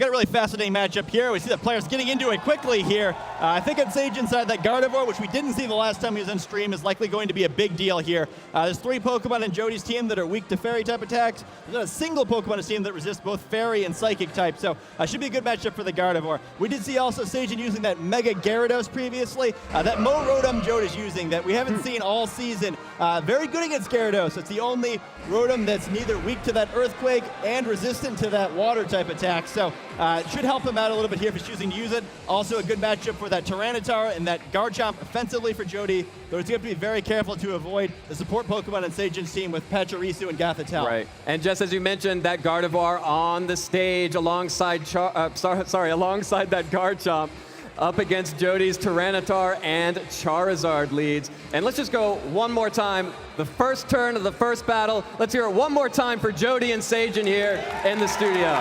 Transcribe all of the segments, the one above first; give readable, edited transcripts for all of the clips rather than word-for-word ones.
Got a really fascinating matchup here. We see the players getting into it quickly here. I think on Sage inside that Gardevoir, which we didn't see the last time he was on stream, is likely going to be a big deal here. There's 3 Pokemon in Jody's team that are weak to Fairy type attacks. There's not a single Pokemon in his team that resists both Fairy and Psychic type, so should be a good matchup for the Gardevoir. We did see also Sage using that Mega Gyarados previously. That Rotom Jody's using that we haven't seen all season. Very good against Gyarados. It's the only Rotom that's neither weak to that Earthquake and resistant to that Water type attack. So it should help him out a little bit here if he's choosing to use it. Also a good matchup for that Tyranitar and that Garchomp offensively for Jody, though he's going to have to be very careful to avoid the support Pokemon in Sage's team with Pachirisu and Gothitelle. Right, and just as you mentioned, that Gardevoir on the stage alongside alongside that Garchomp up against Jody's Tyranitar and Charizard leads. And let's just go one more time. The first turn of the first battle. Let's hear it one more time for Jody and Sage in here in the studio.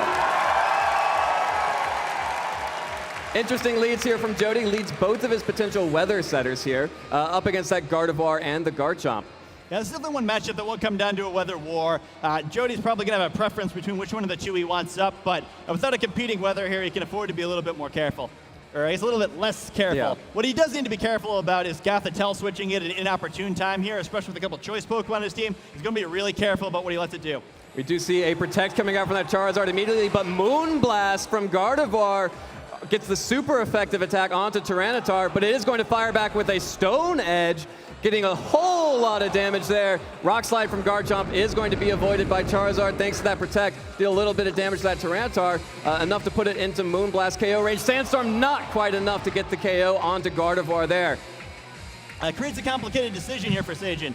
Interesting leads here from Jody. Leads both of his potential weather setters here up against that Gardevoir and the Garchomp. Yeah, this is definitely one matchup that will come down to a weather war. Jody's probably going to have a preference between which one of the two he wants up, but without a competing weather here, he can afford to be a little bit more careful. Or he's a little bit less careful. Yeah. What he does need to be careful about is Gothitelle switching it at an inopportune time here, especially with a couple choice Pokemon on his team. He's going to be really careful about what he lets it do. We do see a Protect coming out from that Charizard immediately, but Moonblast from Gardevoir gets the super effective attack onto Tyranitar, but it is going to fire back with a Stone Edge, getting a whole lot of damage there. Rock Slide from Garchomp is going to be avoided by Charizard thanks to that Protect. Deal a little bit of damage to that Tyranitar, enough to put it into Moonblast KO range. Sandstorm not quite enough to get the KO onto Gardevoir there. Creates a complicated decision here for Sajin.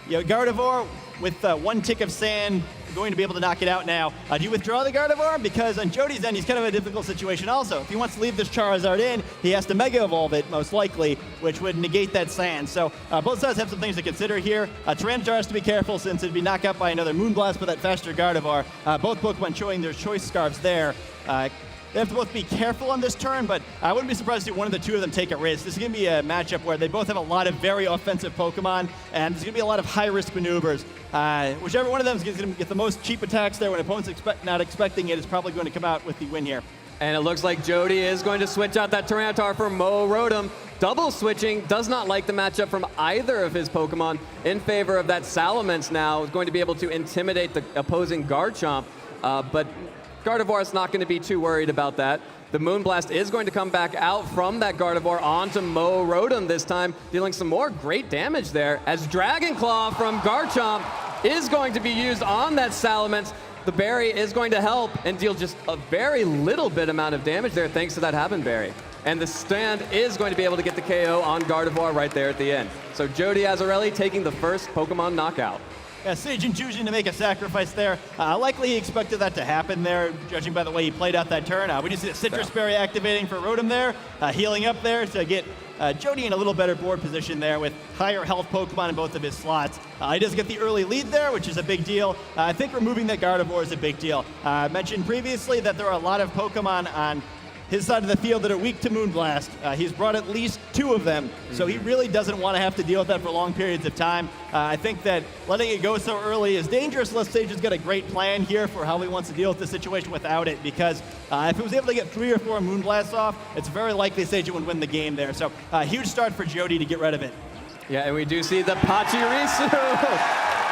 Gardevoir with 1 tick of sand, going to be able to knock it out now. Do you withdraw the Gardevoir? Because on Jody's end, he's kind of in a difficult situation also. If he wants to leave this Charizard in, he has to Mega Evolve it, most likely, which would negate that sand. So both sides have some things to consider here. Tyranitar has to be careful since it'd be knocked out by another Moonblast with that faster Gardevoir. Both Pokemon showing their choice scarves there. They have to both be careful on this turn, but I wouldn't be surprised to see one of the two of them take a risk. This is going to be a matchup where they both have a lot of very offensive Pokemon, and there's going to be a lot of high-risk maneuvers. Whichever one of them is going to get the most cheap attacks there when opponents not expecting it is probably going to come out with the win here. And it looks like Jody is going to switch out that Tyranitar for Rotom. Double switching, does not like the matchup from either of his Pokemon in favor of that Salamence now. Is going to be able to intimidate the opposing Garchomp, but Gardevoir is not going to be too worried about that. The Moonblast is going to come back out from that Gardevoir onto Rotom this time, dealing some more great damage there, as Dragon Claw from Garchomp is going to be used on that Salamence. The berry is going to help and deal just a very little bit amount of damage there thanks to that Happen Berry. And the stand is going to be able to get the KO on Gardevoir right there at the end. So Jody Azzarelli taking the first Pokemon knockout. Yeah, Sajin choosing to make a sacrifice there. Likely he expected that to happen there, judging by the way he played out that turn. We just see the Citrus Berry activating for Rotom there, healing up there to get Jody in a little better board position there with higher health Pokemon in both of his slots. He does get the early lead there, which is a big deal. I think removing that Gardevoir is a big deal. I mentioned previously that there are a lot of Pokemon on his side of the field that are weak to Moonblast. He's brought at least 2 of them, so he really doesn't want to have to deal with that for long periods of time. I think that letting it go so early is dangerous unless Sage has got a great plan here for how he wants to deal with the situation without it, because if he was able to get 3 or 4 Moonblasts off, it's very likely Sage would win the game there. So huge start for Jody to get rid of it. Yeah, and we do see the Pachirisu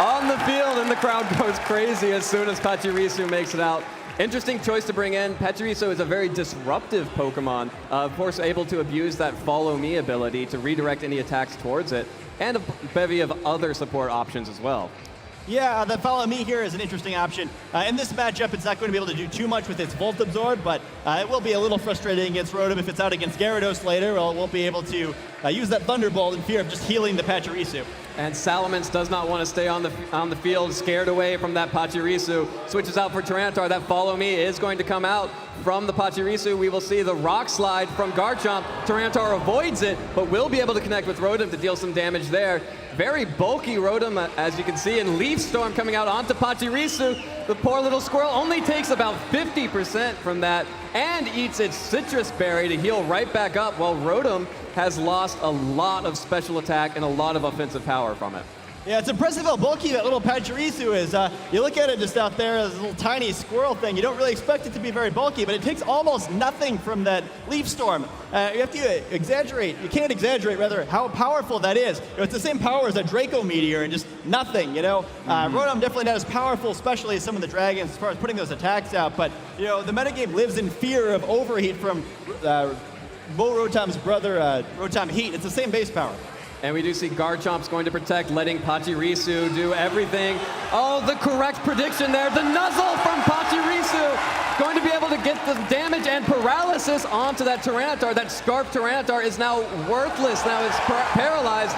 on the field, and the crowd goes crazy as soon as Pachirisu makes it out. Interesting choice to bring in. Pachirisu is a very disruptive Pokemon, of course able to abuse that Follow Me ability to redirect any attacks towards it, and a bevy of other support options as well. Yeah, the Follow Me here is an interesting option. In this matchup, it's not going to be able to do too much with its Volt Absorb, but it will be a little frustrating against Rotom if it's out against Gyarados later. Well, it won't be able to use that Thunderbolt in fear of just healing the Pachirisu. And Salamence does not want to stay on the field, scared away from that Pachirisu. Switches out for Tyranitar. That Follow Me is going to come out from the Pachirisu. We will see the Rock Slide from Garchomp. Tyranitar avoids it, but will be able to connect with Rotom to deal some damage there. Very bulky Rotom, as you can see, and Leaf Storm coming out onto Pachirisu. The poor little squirrel only takes about 50% from that and eats its Citrus Berry to heal right back up, while Rotom has lost a lot of special attack and a lot of offensive power from it. Yeah, it's impressive how bulky that little Pachirisu is. You look at it just out there as a little tiny squirrel thing. You don't really expect it to be very bulky, but it takes almost nothing from that Leaf Storm. You have to exaggerate. You can't exaggerate, rather, how powerful that is. It's the same power as a Draco Meteor and just nothing, Rotom definitely not as powerful, especially as some of the dragons, as far as putting those attacks out. But, the metagame lives in fear of overheat from Mo Rotom's brother, Rotom Heat. It's the same base power. And we do see Garchomp's going to protect, letting Pachirisu do everything. Oh, the correct prediction there. The nuzzle from Pachirisu. Going to be able to get the damage and paralysis onto that Tyranitar. That Scarf Tyranitar is now worthless. Now it's paralyzed.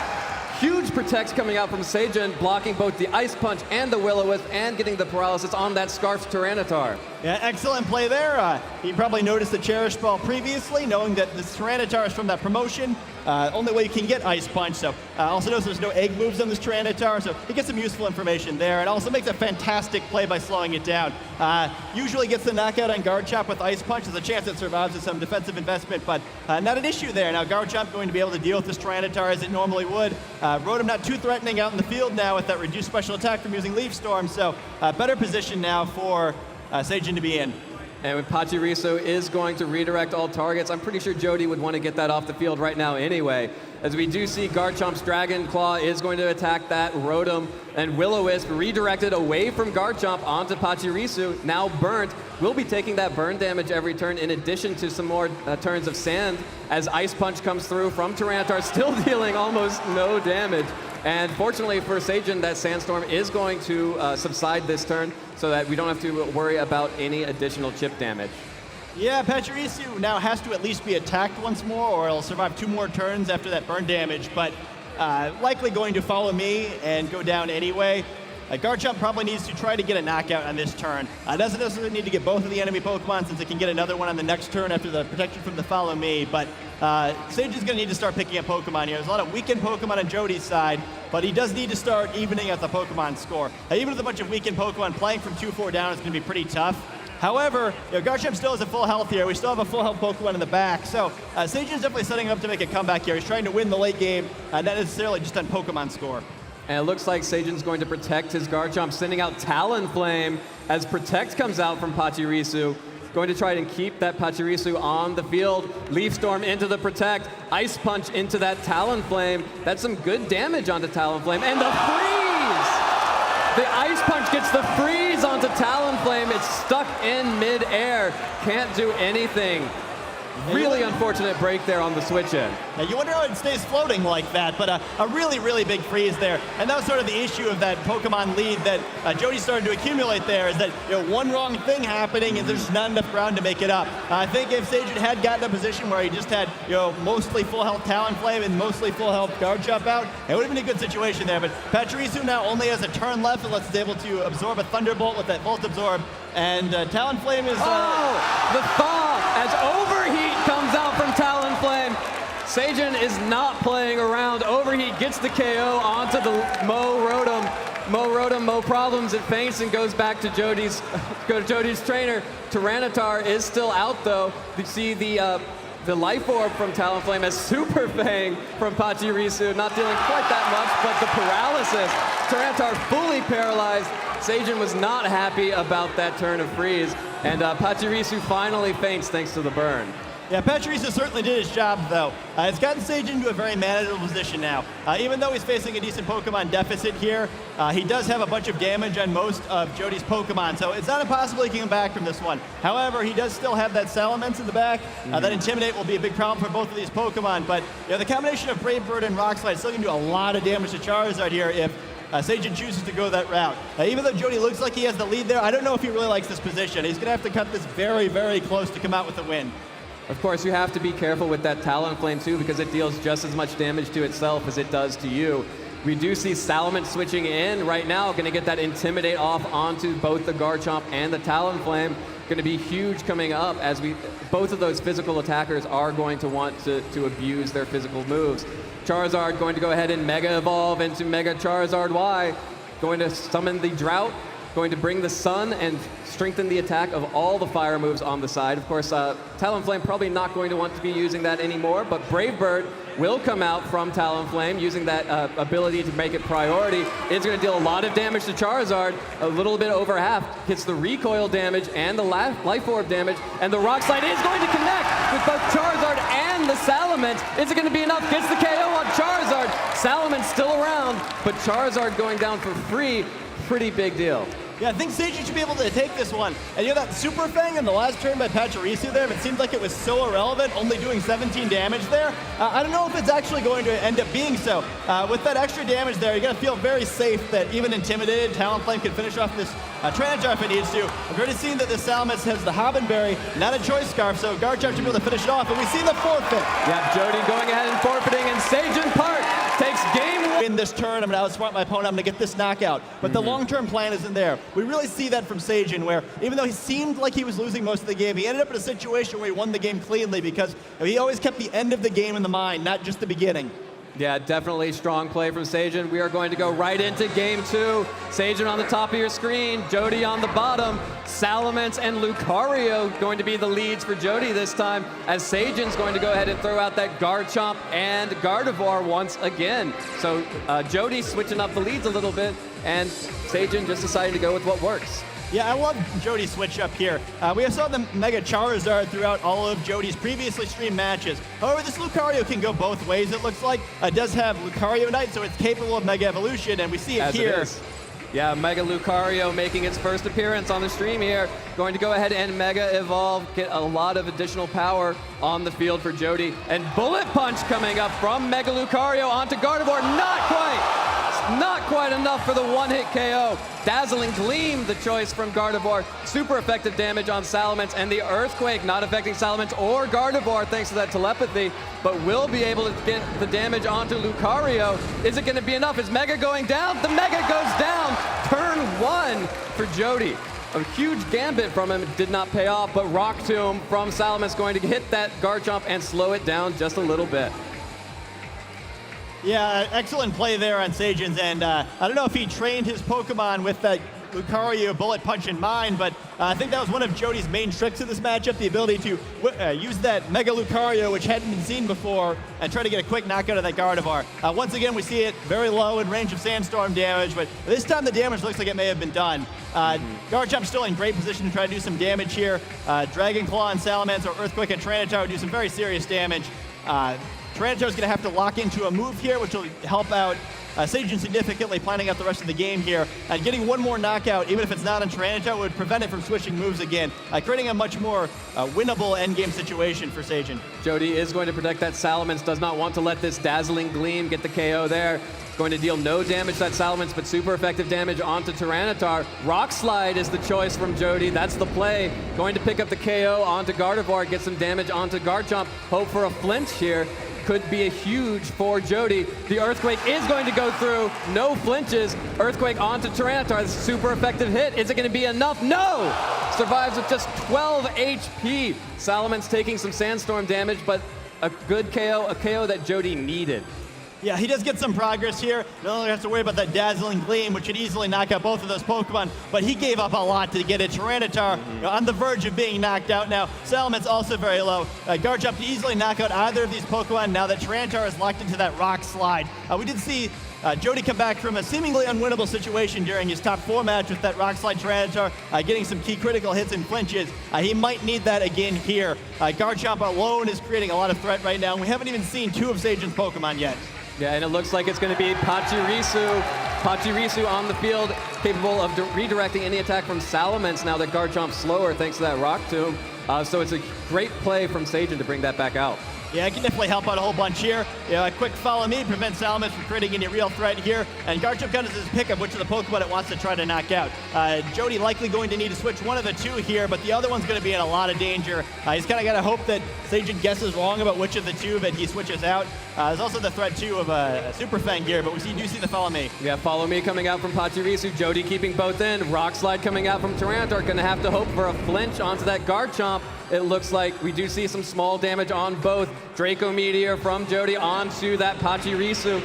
Huge protects coming out from Seijin, blocking both the Ice Punch and the Will-O-Wisp and getting the paralysis on that Scarf Tyranitar. Yeah, excellent play there. He probably noticed the Cherish Ball previously, knowing that this Tyranitar is from that promotion. Only way you can get Ice Punch, so also knows there's no egg moves on this Tyranitar, so he gets some useful information there, and also makes a fantastic play by slowing it down. Usually gets the knockout on Garchomp with Ice Punch. There's a chance it survives with some defensive investment, but not an issue there. Now Garchomp going to be able to deal with this Tyranitar as it normally would. Rotom not too threatening out in the field now with that reduced special attack from using Leaf Storm, so better position now for Seijin to be in. And when Pachirisu is going to redirect all targets, I'm pretty sure Jody would want to get that off the field right now anyway. As we do see Garchomp's Dragon Claw is going to attack that Rotom, and Will-O-Wisp redirected away from Garchomp onto Pachirisu, now burnt. Will be taking that burn damage every turn in addition to some more turns of sand as Ice Punch comes through from Tyranitar, still dealing almost no damage. And fortunately for Seijin, that Sandstorm is going to subside this turn so that we don't have to worry about any additional chip damage. Yeah, Pachirisu now has to at least be attacked once more, or he'll survive 2 more turns after that burn damage, but likely going to follow me and go down anyway. Garchomp probably needs to try to get a knockout on this turn. Doesn't necessarily need to get both of the enemy Pokemon since it can get another one on the next turn after the protection from the follow me, but Sage is going to need to start picking up Pokemon here. There's a lot of weakened Pokemon on Jody's side, but he does need to start evening out the Pokemon score. Even with a bunch of weakened Pokemon, playing from 2-4 down is going to be pretty tough. However, Garchomp still has a full health here. We still have a full health Pokemon in the back. So Sage is definitely setting up to make a comeback here. He's trying to win the late game, not necessarily just on Pokemon score. And it looks like Seijin's going to protect his Garchomp, sending out Talonflame as Protect comes out from Pachirisu. Going to try and keep that Pachirisu on the field. Leaf Storm into the Protect. Ice Punch into that Talonflame. That's some good damage onto Talonflame. And the freeze! The Ice Punch gets the freeze onto Talonflame. It's stuck in mid-air. Can't do anything. Really unfortunate break there on the switch-in. Now you wonder how it stays floating like that, but a really, really big freeze there. And that was sort of the issue of that Pokemon lead that Jody started to accumulate there, is that one wrong thing happening and there's not enough ground to make it up. I think if Sage had gotten a position where he just had mostly full health Talonflame and mostly full health Garchomp out, it would have been a good situation there. But Pachirisu now only has a turn left unless it's able to absorb a Thunderbolt with that Volt Absorb. And Talonflame is... the thaw as Overheat comes out from Talonflame. Seijin is not playing around. Overheat gets the KO onto the Mo Rotom. Mo problems. It faints and goes back to Jody's trainer. Tyranitar is still out though. You see the Life Orb from Talonflame as Super Fang from Pachirisu. Not dealing quite that much, but the paralysis. Tyranitar fully paralyzed. Seijin was not happy about that turn of freeze, and Pachirisu finally faints thanks to the burn. Yeah, Pachirisu certainly did his job, though. It's gotten Sage into a very manageable position now. Even though he's facing a decent Pokemon deficit here, he does have a bunch of damage on most of Jody's Pokemon, so it's not impossible he can come back from this one. However, he does still have that Salamence in the back. That Intimidate will be a big problem for both of these Pokemon, but the combination of Brave Bird and Rock Slide is still going to do a lot of damage to Charizard here if Seijin chooses to go that route. Even though Jody looks like he has the lead there, I don't know if he really likes this position. He's going to have to cut this very, very close to come out with the win. Of course, you have to be careful with that Talonflame too, because it deals just as much damage to itself as it does to you. We do see Salamence switching in right now, going to get that Intimidate off onto both the Garchomp and the Talonflame. Going to be huge coming up as both of those physical attackers are going to want to abuse their physical moves. Charizard going to go ahead and Mega Evolve into Mega Charizard Y. Going to summon the Drought. going to bring the Sun and strengthen the attack of all the fire moves on the side. Of course, Talonflame probably not going to want to be using that anymore, but Brave Bird will come out from Talonflame using that ability to make it priority. It's going to deal a lot of damage to Charizard, a little bit over half. Hits the recoil damage and the life orb damage, and the Rock Slide is going to connect with both Charizard and the Salamence. Is it going to be enough? Gets the KO on Charizard. Salamence still around, but Charizard going down for free. Pretty big deal. Yeah, I think Seijin should be able to take this one. And you know that Super Fang in the last turn by Pachirisu there, it seemed like it was so irrelevant, only doing 17 damage there. I don't know if it's actually going to end up being so. With that extra damage there, you're going to feel very safe that even intimidated, Talonflame can finish off this Tyranitar if it needs to. We've already seen that this Salamence has the Hobbenberry, not a Choice Scarf, so Garchomp should be able to finish it off. And we see the forfeit. Yeah, Jody going ahead and forfeiting, and Seijin Park takes game one. In this turn, I'm going to outsmart my opponent, I'm going to get this knockout. But the long-term plan isn't there. We really see that from Seijin, where even though he seemed like he was losing most of the game, he ended up in a situation where he won the game cleanly because he always kept the end of the game in the mind, not just the beginning. Yeah, definitely strong play from Seijin. We are going to go right into game two. Seijin on the top of your screen, Jody on the bottom. Salamence and Lucario going to be the leads for Jody this time, as Seijin's going to go ahead and throw out that Garchomp and Gardevoir once again. So Jody switching up the leads a little bit, and Seijin just decided to go with what works. Yeah, I love Jody's switch up here. We saw the Mega Charizard throughout all of Jody's previously streamed matches. However, this Lucario can go both ways, it looks like. It does have Lucario Knight, so it's capable of Mega Evolution, and we see it As here. It is. Yeah, Mega Lucario making its first appearance on the stream here. Going to go ahead and Mega Evolve, get a lot of additional power on the field for Jody. And Bullet Punch coming up from Mega Lucario onto Gardevoir. Not quite enough for the one-hit KO. Dazzling Gleam, the choice from Gardevoir. Super effective damage on Salamence, and the Earthquake not affecting Salamence or Gardevoir thanks to that telepathy, but will be able to get the damage onto Lucario. Is it going to be enough? Is Mega going down? The Mega goes down. Turn one for Jody. A huge gambit from him did not pay off, but Rock Tomb from Salamence going to hit that Garchomp and slow it down just a little bit. Yeah, excellent play there on Seijin's end. I don't know if he trained his Pokemon with that Lucario Bullet Punch in mind, but I think that was one of Jody's main tricks of this matchup, the ability to use that Mega Lucario, which hadn't been seen before, and try to get a quick knockout of that Gardevoir. Once again, we see it very low in range of Sandstorm damage, but this time the damage looks like it may have been done. Garchomp's still in great position to try to do some damage here. Dragon Claw and Salamence or Earthquake and Tyranitar would do some very serious damage. Tyranitar's going to have to lock into a move here, which will help out Seijin significantly, planning out the rest of the game here. And getting one more knockout, even if it's not on Tyranitar, would prevent it from switching moves again, creating a much more winnable endgame situation for Seijin. Jody is going to protect that Salamence, does not want to let this Dazzling Gleam get the KO there. Going to deal no damage to that Salamence, but super effective damage onto Tyranitar. Rock Slide is the choice from Jody. That's the play. Going to pick up the KO onto Gardevoir, get some damage onto Garchomp. Hope for a flinch here. Could be a huge for Jody. The Earthquake is going to go through. No flinches. Earthquake onto Tyranitar. This super effective hit. Is it going to be enough? No! Survives with just 12 HP. Salamence taking some Sandstorm damage, but a good KO, a KO that Jody needed. Yeah, he does get some progress here. No longer has to worry about that Dazzling Gleam, which could easily knock out both of those Pokemon, but he gave up a lot to get it. Tyranitar on the verge of being knocked out now. Salamence also very low. Garchomp to easily knock out either of these Pokemon now that Tyranitar is locked into that Rock Slide. We did see Jody come back from a seemingly unwinnable situation during his top 4 match with that Rock Slide Tyranitar, getting some key critical hits and flinches. He might need that again here. Garchomp alone is creating a lot of threat right now, and we haven't even seen 2 of Seijin's Pokemon yet. Yeah, and it looks like it's going to be Pachirisu. Pachirisu on the field, capable of redirecting any attack from Salamence now that Garchomp's slower thanks to that Rock Tomb. So it's a great play from Seijin to bring that back out. Yeah, it can definitely help out a whole bunch here. A quick follow me prevents Salamence from creating any real threat here. And Garchomp kind of his pick of which of the Pokemon it wants to try to knock out. Jody likely going to need to switch one of the 2 here, but the other one's going to be in a lot of danger. He's kind of got to hope that Seijin guesses wrong about which of the 2 that he switches out. There's also the threat, too, of a Super Fang here, but we do see the follow me. Yeah, follow me coming out from Pachirisu. Jody keeping both in. Rock Slide coming out from Tyranitar. Going to have to hope for a flinch onto that Garchomp. it looks like we do see some small damage on both. Draco Meteor from Jody onto that Pachirisu.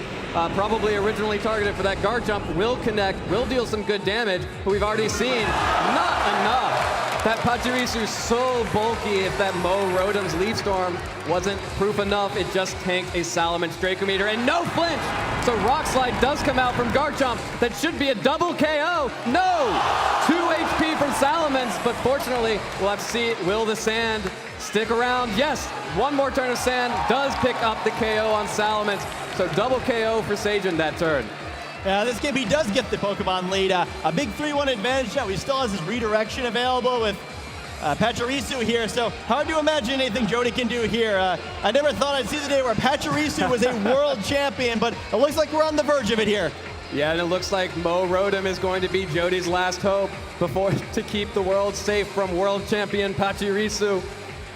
Probably originally targeted for that guard jump, will connect, will deal some good damage, but we've already seen not enough. That Pachirisu's so bulky, if that Mo Rotom's Leaf Storm wasn't proof enough, it just tanked a Salamence Draco Meteor, and no flinch! So Rock Slide does come out from guard jump. That should be a double KO. No! 2 HP from Salamence, but fortunately, we'll have to see, will the Sand stick around? Yes, one more turn of Sand does pick up the KO on Salamence. So double KO for Sajin that turn. This game, he does get the Pokemon lead. A big 3-1 advantage now. He still has his redirection available with Pachirisu here, so hard to imagine anything Jody can do here. I never thought I'd see the day where Pachirisu was a world champion, but it looks like we're on the verge of it here. Yeah, and it looks like Mo Rotom is going to be Jody's last hope to keep the world safe from world champion Pachirisu.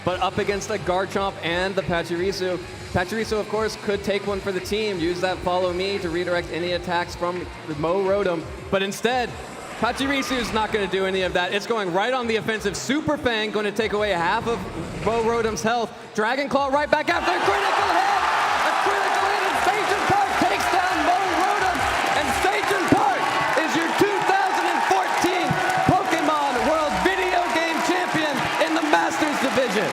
But up against the Garchomp and the Pachirisu. Pachirisu, of course, could take one for the team, use that follow me to redirect any attacks from Mo Rotom. But instead, Pachirisu is not going to do any of that. It's going right on the offensive. Super Fang going to take away half of Mo Rotom's health. Dragon Claw right back after critical hit!